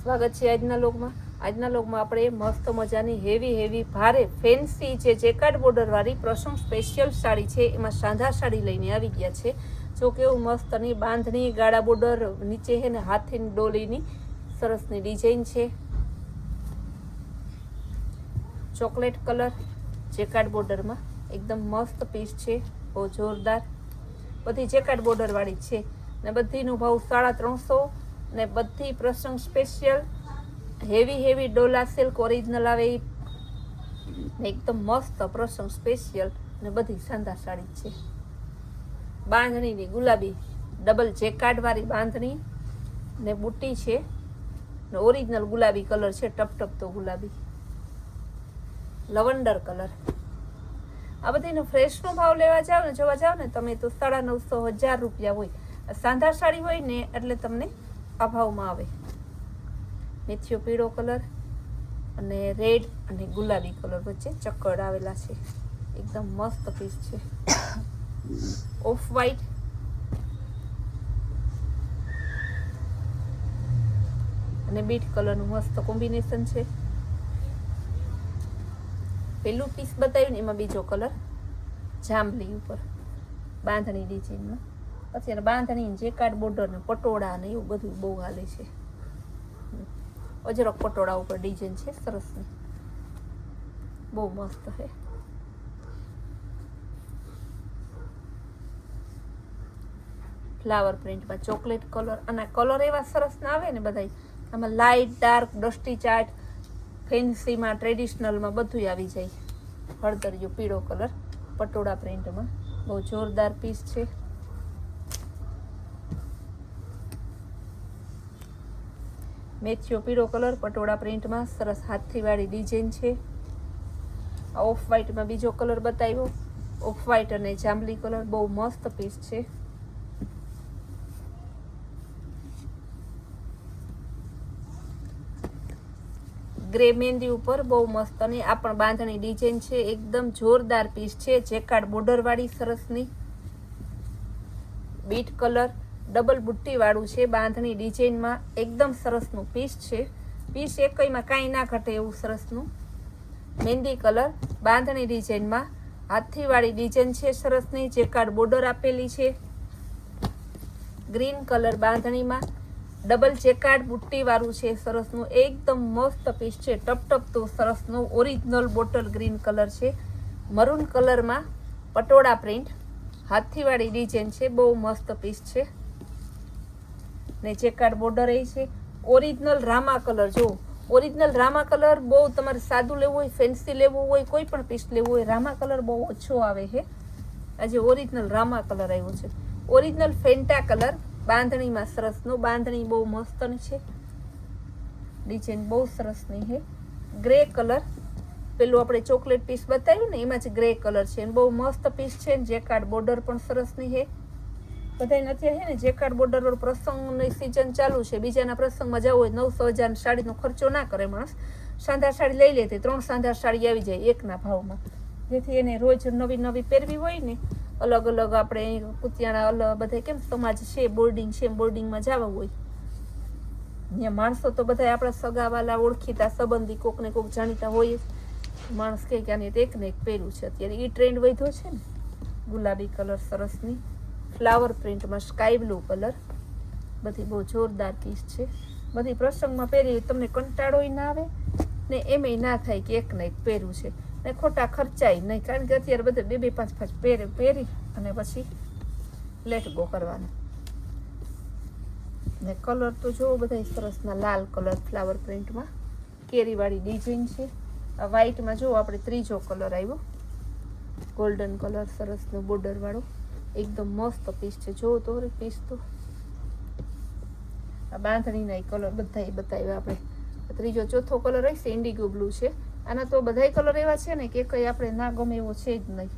સ્વાગત છે આજના લોગમાં. આજના લોગમાં આપણે મસ્ત મજાની હેવી ભારે ફેન્સી જે જેકાર્ડ બોર્ડરવાળી પ્રસંગ સ્પેશિયલ સાડી છે એમાં સાંધા સાડી લઈને આવી ગયા છે. જો કેવું મસ્તની બાંધણી ગાળા બોર્ડર નીચે છે ને હાથીની ડોલીની સરસની ડિઝાઇન છે. ચોકલેટ કલર જેકાર્ડ બોર્ડરમાં એકદમ મસ્ત પીસ છે, બહુ જોરદાર. બધી જેકાર્ડ બોર્ડરવાળી છે ને બધીનો ભાવ 350 ને બધી પ્રસંગ special heavy Dola silk original આવે એ એકદમ મસ્ત પ્રસંગ સ્પેશિયલ ને બધી સાંધા સાડી છે. બાંધણીની ગુલાબી ડબલ જેકાર્ડવાળી બાંધણી ને બુટ્ટી છે ને ઓરિજિનલ ગુલાબી કલર છે, ટપટપતો ગુલાબી લવંડર કલર. આ બધીનો ફ્રેશનો ભાવ લેવા જાવ ને જોવા જાવ ને તમે તો 950 1000 રૂપિયા હોય. સાંધા સાડી હોય ને એટલે તમને આ ભાવમાં આવે. મેથીયો પીળો કલર અને રેડ અને ગુલાબી કલર વચ્ચે ચક્કર આવેલા છે, એકદમ મસ્ત પીસ છે. ઓફ વ્હાઈટ અને બીટ કલરનું મસ્ત કોમ્બિનેશન છે. પેલું પીસ બતાવ્યું ને એમાં બીજો કલર જાંબલી ઉપર બાંધણી ડિઝાઇનમાં. પછી એને બાંધણી જેકાર્ડ બોર્ડર ને પટોળા ને એવું બધું બહુ હાલે છે. અજરક પટોળા ઉપર ડિઝાઇન છે સરસની, બહુ મસ્ત છે. ફ્લાવર પ્રિન્ટમાં ચોકલેટ કલર અને કલર એવા સરસ ના આવે ને બધા. આમાં લાઇટ ડાર્ક ડસ્ટી ચાર્ટ ફેન્સીમાં ટ્રેડિશનલમાં બધું આવી જાય. હળદરિયો પીળો કલર પટોળા પ્રિન્ટમાં બહુ જોરદાર પીસ છે. મેથીયો પીળો કલર પટોળા પ્રિન્ટમાં સરસ હાથીવાળી ડિઝાઇન છે. ઓફ વ્હાઈટમાં બીજો કલર બતાવ્યો, ઓફ વ્હાઈટ અને જાંબલી કલર બહુ મસ્ત પીસ છે. ગ્રે મહેંદી ઉપર બહુ મસ્ત અને આ પણ બાંધણી ડિઝાઇન છે, એકદમ જોરદાર પીસ છે. જેકાર્ડ બોર્ડરવાળી સરસની બીટ કલર ડબલ બુટ્ટી વાળું છે, બાંધણી ડિઝાઇનમાં એકદમ સરસનું પીસ છે. પીસ એકમાં કાંઈ ના ઘટે એવું સરસનું. મહેંદી કલર બાંધણી ડિઝાઇનમાં હાથીવાળી ડિઝાઇન છે સરસની, જેકાર્ડ બોર્ડર આપેલી છે. ગ્રીન કલર બાંધણીમાં ડબલ જેકાર્ડ બુટ્ટી વાળું છે સરસનું, એકદમ મસ્ત પીસ છે. ટપટપતું સરસનું ઓરિજિનલ બોટલ ગ્રીન કલર છે. મરૂન કલરમાં પટોળા પ્રિન્ટ હાથીવાળી ડિઝાઇન છે, બહુ મસ્ત પીસ છે ને જેકાર્ડ બોર્ડર એ છે. ઓરિજિનલ રામા કલર, જો ઓરિજિનલ રામા કલર બહુ તમારે સાદું લેવું હોય, ફેન્સી લેવું હોય, કોઈ પણ પીસ લેવું હોય, રામા કલર બહુ ઓછો આવે છે. આજે ઓરિજિનલ રામા કલર આવ્યો છે. ઓરિજિનલ ફેન્ટા કલર બાંધણીમાં સરસનું, બાંધણી બહુ મસ્તની છે, ડિઝાઇન બહુ સરસની છે. ગ્રે કલર પેલું આપણે ચોકલેટ પીસ બતાવ્યું ને એમાં જ ગ્રે કલર છે, બહુ મસ્ત પીસ છે. જેકાર્ડ બોર્ડર પણ સરસની છે. બધાને અત્યારે છે ને જેકાર્ડ બોર્ડર પર પ્રસંગની સિઝન ચાલુ છે, બીજાના પ્રસંગમાં જવું હોય 900 1000 સાડીનો ખર્ચો ના કરે માણસ. સાંધા સાડી લઈ લે તે 3 સાંધા સાડી આવી જાય એકના ભાવમાં, જેથી એને રોજ નવી પહેરવી હોય ને. અલગ અલગ આપણે કુતિયાણા અલગ બધા કેમ સમાજ છે, બોર્ડિંગ છે, બોર્ડિંગમાં જવા હોય ત્યાં માણસો તો બધા આપણા સગાવાલા ઓળખીતા સંબંધી કોક ને કોક જાણીતા હોય જ. માણસ કહે કે આને એક ને એક પહેર્યું છે. અત્યારે એ ટ્રેન્ડ વધ્યો છે ને. ગુલાબી કલર સરસની ફ્લાવર પ્રિન્ટમાં સ્કાય બ્લુ કલર, બધી બહુ જોરદાર પીસ છે. બધી પ્રસંગમાં પહેરી તમને કંટાળોય ના આવે ને એમેય ના થાય કે એક ને એક પહેર્યું છે ને ખોટા ખર્ચાય નહીં, કારણ કે અત્યારે બધે 2 2 5 5 પહેરી અને પછી લેટ ગો કરવાનું. ને કલર તો જો બધા સરસના લાલ કલર ફ્લાવર પ્રિન્ટમાં કેરીવાળી ડિઝાઇન છે. આ વ્હાઈટમાં જો આપણે ત્રીજો કલર આવ્યો ગોલ્ડન કલર સરસનો બોર્ડરવાળો, એકદમ મસ્ત પીસ છે. જો તો પીસ તો આ બાંધણીના કલર બધા બતાવ્યા આપણે. ત્રીજો ચોથો કલર હશે ઇન્ડિગો બ્લુ છે. આના તો બધા કલર એવા છે ને કે કંઈ આપણે ના ગમે એવો છે જ નહીં.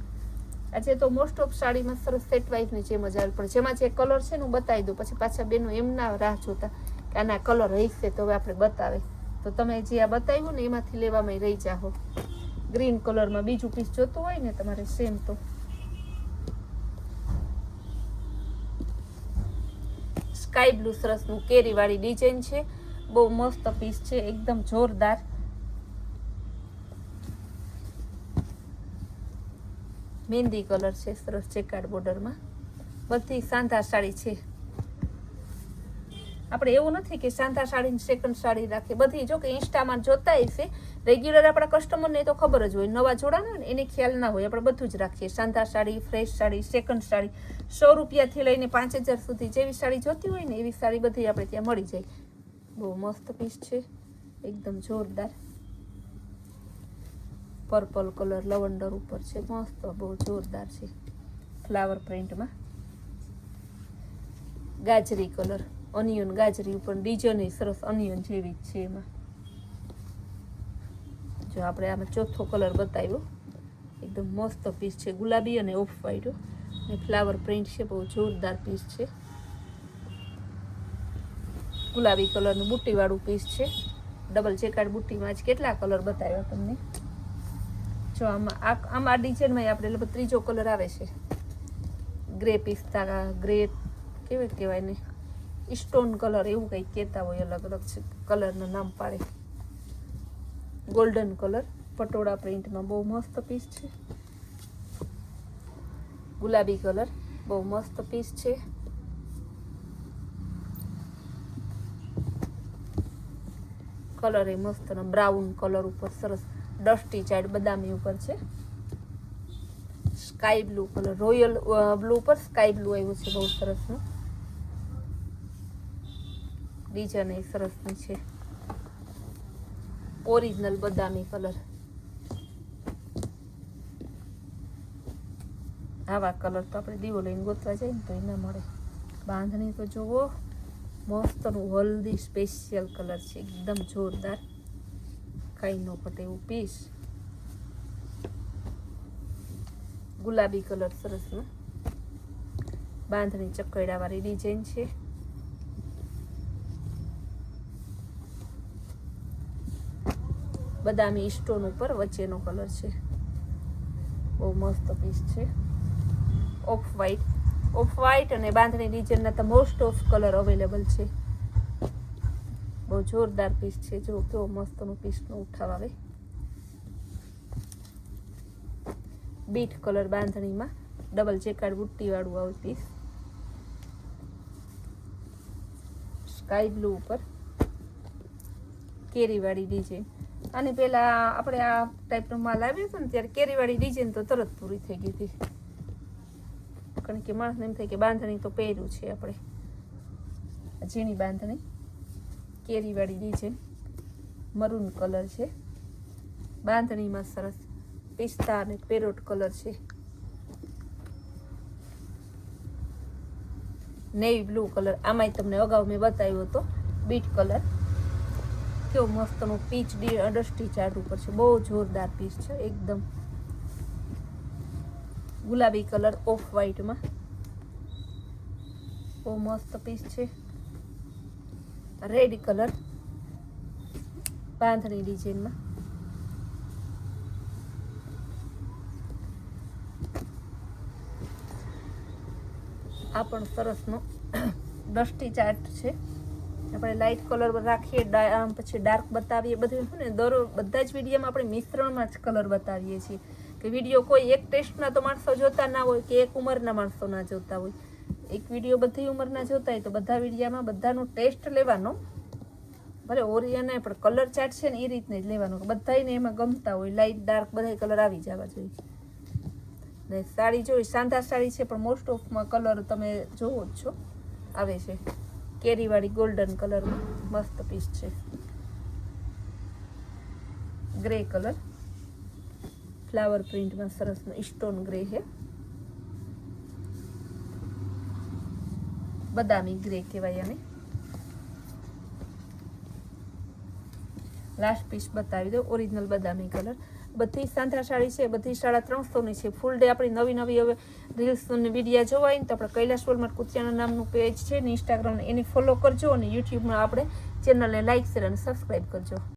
આજે તો મોસ્ટ ઓફ સાડીમાં સરસ સેટ વાઇઝની જેમ જ આવે, પણ જેમાં જે કલર છે ને હું બતાવી દઉં, પછી પાછા બેનો એમ ના રાહ જોતા કે આના કલર હશે તો હવે આપણે બતાવે. તો તમે જે આ બતાવ્યું ને એમાંથી લેવામાં રહી જાઓ. ગ્રીન કલરમાં બીજું પીસ જોતું હોય ને તમારે સેમ તો સ્કાય બ્લુ સરસનું કેરીવાળી ડિઝાઇન છે, બહુ મસ્ત પીસ છે, એકદમ જોરદાર. મહેંદી કલર છે, સરસ ચેકાર્ડ બોર્ડરમાં. બધી સાંધા સાડી છે. આપણે એવું નથી કે સાંધા સાડીની સેકન્ડ સાડી રાખીએ, બધી જો કે ઇન્સ્ટામાં જોતા હશે રેગ્યુલર આપણા કસ્ટમરને તો ખબર જ હોય, નવા જોડાના હોય ને એને ખ્યાલ ના હોય, આપણે બધું જ રાખીએ. સાંધા સાડી, ફ્રેશ સાડી, સેકન્ડ સાડી, 100 રૂપિયાથી લઈને 5000 સુધી જેવી સાડી જોતી હોય ને એવી સાડી બધી આપણે ત્યાં મળી જાય. બહુ મસ્ત પીસ છે, એકદમ જોરદાર. પર્પલ કલર લવંડર ઉપર છે, મસ્ત બહુ જોરદાર છે, ફ્લાવર પ્રિન્ટમાં. ગાજરી કલર, ઓનિયન ગાજરી ઉપર ડિઝાઇન સરસ ઓનિયન જેવી જ છે એમાં. જો આપણે આમાં ચોથો કલર બતાવ્યો, એકદમ મસ્ત પીસ છે, ગુલાબી અને ઓફ વ્હાઈટ અને ફ્લાવર પ્રિન્ટ છે, બહુ જોરદાર પીસ છે. ગુલાબી કલરનું બુટ્ટીવાળું પીસ છે, ડબલ ચેકાર્ડ બુટ્ટીમાં જ કેટલા કલર બતાવ્યા તમને. જો આમાં આ ડિઝાઇનમાં આપણે લગભગ ત્રીજો કલર આવે છે, ગ્રે પિસ્તા ગ્રે કેવી કહેવાય ને, સ્ટોન કલર એવું કંઈક કહેતા હોય, અલગ અલગ છે કલરનું નામ પાડે. ગોલ્ડન કલર પટોળા પ્રિન્ટમાં બહુ મસ્ત પીસ છે. ગુલાબી કલર બહુ મસ્ત પીસ છે. કલર એ મસ્ત બ્રાઉન કલર ઉપર સરસ ડસ્ટી ચાઇડ બદામી ઉપર છે. Sky blue colour, royal blue પર સ્કાય બ્લુ આવ્યું છે, બહુ સરસનું. ડિઝાઇન એ સરસની છે. ઓરિજિનલ બદામી કલર. આવા કલર તો આપણે દીવો લઈને ગોતવા જઈએ ને તો એ ના મળે. બાંધણી તો જુઓ, મસ્તનું હલ્દી સ્પેશિયલ કલર છે, એકદમ જોરદાર, કાંઈ ન પટે એવું પીસ. ગુલાબી કલર સરસનું, બાંધણી ચકરડાવાળી ડિઝાઇન છે. બદામી સ્ટોન ઉપર વચ્ચેનો કલર છે, બહુ મસ્ત પીસ છે. ઓફ વ્હાઈટ અને બાંધણી ડિઝાઇનના તો મોસ્ટ ઓફ કલર અવેલેબલ છે. બહુ જોરદાર પીસ છે, જો કેવો મસ્તનો પીસનો ઉઠાવ આવે. બીટ કલર બાંધણીમાં ડબલ ચેકાર્ડ બુટ્ટીવાળું આવે પીસ. સ્કાય બ્લુ ઉપર કેરીવાળી ડિઝાઇન. અને પેલા આપણે આ ટાઈપનો માલ આવ્યો હતો ને ત્યારે કેરીવાળી ડિઝાઇન તો તરત પૂરી થઈ ગઈ હતી, કારણ કે માણસને એમ થાય કે બાંધણી તો પહેર્યું છે આપણે. ઝીણી બાંધણી કેરીવાળી ડિઝાઇન, મરૂન કલર છે. બાંધણીમાં સરસ પિસ્તા અને પેરોટ કલર છે. નેવી બ્લુ કલર, આમાંય તમને અગાઉ મેં બતાવ્યો હતો બીટ કલર. કેવો મસ્તનો પીચ ડસ્ટી ચાર્ટ ઉપર છે, બહુ જોરદાર પીસ છે એકદમ. ગુલાબી કલર ઓફ વ્હાઈટમાં બહુ મસ્ત પીસ છે. રેડ કલર બાંધણી ડિઝાઇનમાં. આ પણ સરસનો ડસ્ટી ચાર્ટ છે. આપણે લાઇટ કલર રાખીએ, પછી ડાર્ક બતાવીએ, બધું શું ને બધા જ વિડીયોમાં આપણે મિશ્રણમાં જ કલર બતાવીએ છીએ, કે વિડીયો કોઈ એક ટેસ્ટના તો માણસો જોતા ના હોય, કે એક ઉંમરના માણસો ના જોતા હોય. એક વિડીયો બધી ઉંમરના જોતા હોય તો બધા વિડીયોમાં બધાનો ટેસ્ટ લેવાનો, ભલે ઓરિયને પણ કલર ચાર્ટ છે ને એ રીતને જ લેવાનો, બધાને એમાં ગમતા હોય, લાઇટ ડાર્ક બધા કલર આવી જવા જોઈએ. ને સાડી જોઈ સાંધા સાડી છે, પણ મોસ્ટ ઓફમાં કલર તમે જોવો જ છો આવે છે. કેરીવાળી ગોલ્ડન કલરમાં મસ્ત પીસ છે. ગ્રે કલર ફ્લાવર પ્રિન્ટમાં સરસનો સ્ટોન ગ્રે છે. બદામી ગ્રે કહેવાય આને. લાસ્ટ પીસ બતાવી દો, ઓરિજિનલ બદામી કલર. બધી સાંધા સાડી છે, બધી 350ની છે. ફૂલ ડે આપણી નવી હવે રીલ્સ અને વિડીયા જોવા હોય ને તો આપણે કૈલાસ વોલમાર્ટ કુતિયાણા નામનું પેજ છે ને ઇન્સ્ટાગ્રામ, એને ફોલો કરજો અને યુટ્યુબમાં આપણે ચેનલને લાઇક શેર અને સબસ્ક્રાઈબ કરજો.